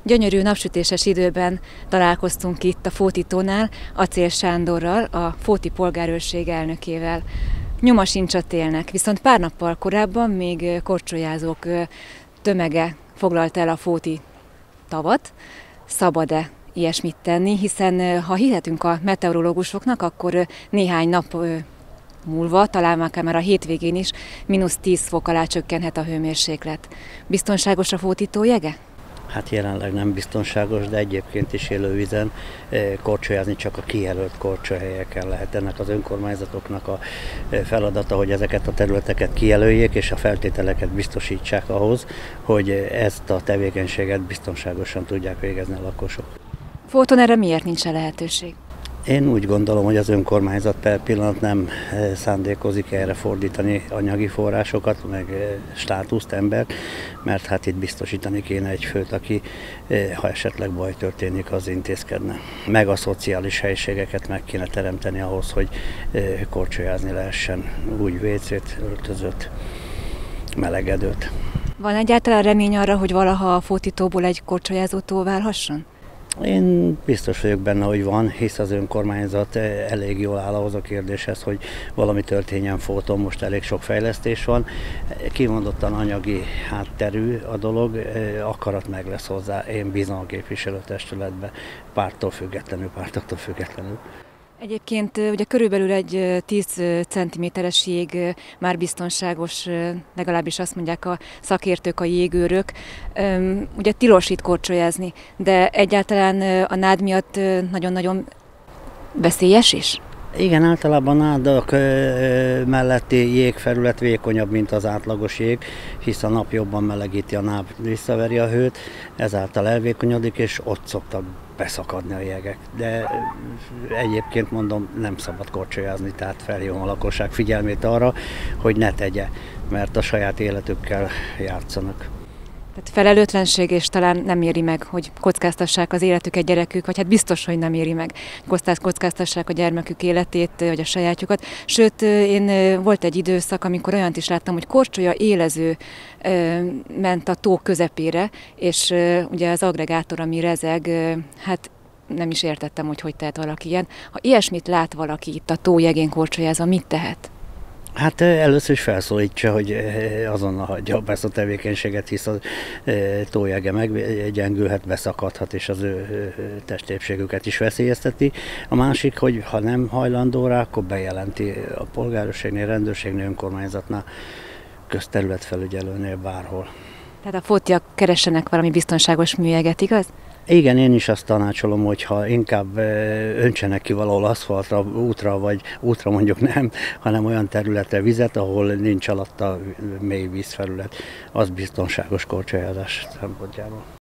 Gyönyörű napsütéses időben találkoztunk itt a Fóti-tónál Acél Sándorral, a Fóti polgárőrség elnökével. Nyoma sincs a télnek, viszont pár nappal korábban még korcsolyázók tömege foglalta el a Fóti tavat. Szabad-e ilyesmit tenni, hiszen ha hihetünk a meteorológusoknak, akkor néhány nap múlva, talán már a hétvégén is, -10 fok alá csökkenhet a hőmérséklet. Biztonságos a Fóti tó jege? Hát jelenleg nem biztonságos, de egyébként is élővízen korcsolyázni csak a kijelölt korcsolyahelyeken lehet. Ennek az önkormányzatoknak a feladata, hogy ezeket a területeket kijelöljék és a feltételeket biztosítsák ahhoz, hogy ezt a tevékenységet biztonságosan tudják végezni a lakosok. Fóton erre miért nincs lehetőség? Én úgy gondolom, hogy az önkormányzat per pillanat nem szándékozik erre fordítani anyagi forrásokat, meg státuszt, embert, mert hát itt biztosítani kéne egy főt, aki, ha esetleg baj történik, az intézkedne. Meg a szociális helyiségeket meg kéne teremteni ahhoz, hogy korcsolyázni lehessen, úgy WC-t, öltözőt, melegedőt. Van egyáltalán remény arra, hogy valaha a Fóti tóból egy korcsolyázó tó válhasson? Én biztos vagyok benne, hogy van, hisz az önkormányzat elég jól áll ahhoz a kérdéshez, hogy valami történjen Fóton, most elég sok fejlesztés van. Kimondottan anyagi hátterű a dolog, akarat meg lesz hozzá, én bízom a képviselőtestületbe, pártoktól függetlenül. Egyébként ugye körülbelül egy 10 cm-es jég már biztonságos, legalábbis azt mondják a szakértők, a jégőrök. Ugye tilos itt korcsolyázni, de egyáltalán a nád miatt nagyon-nagyon veszélyes is? Igen, általában a nádak melletti jégfelület vékonyabb, mint az átlagos jég, hisz a nap jobban melegíti, a nád visszaveri a hőt, ezáltal elvékonyodik, és ott szoktak beszakadni a jegek. De egyébként mondom, nem szabad korcsolyázni, tehát felhívom a lakosság figyelmét arra, hogy ne tegye, mert a saját életükkel játszanak. Tehát felelőtlenség, és talán nem éri meg, hogy kockáztassák az életüket gyerekük, vagy hát biztos, hogy nem éri meg, kockáztassák a gyermekük életét, vagy a sajátjukat. Sőt, én volt egy időszak, amikor olyant is láttam, hogy korcsolya élező ment a tó közepére, és ugye az agregátor, ami rezeg, hát nem is értettem, hogy tehet valaki ilyen. Ha ilyesmit lát valaki itt a tó jegén korcsolyázva, mit tehet? Hát először is felszólítsa, hogy azonnal hagyja ezt a tevékenységet, hisz a tójege meggyengülhet, beszakadhat, és az ő testépségüket is veszélyezteti. A másik, hogy ha nem hajlandó rá, akkor bejelenti a polgárőrségnél, rendőrségnél, önkormányzatnál, közterületfelügyelőnél, bárhol. Tehát a fótiak keressenek valami biztonságos műjeget, igaz? Igen, én is azt tanácsolom, hogy ha inkább öntsenek ki valahol aszfaltra, útra mondjuk nem, hanem olyan területre vizet, ahol nincs alatta mély vízfelület, az biztonságos korcsolyázás szempontjából.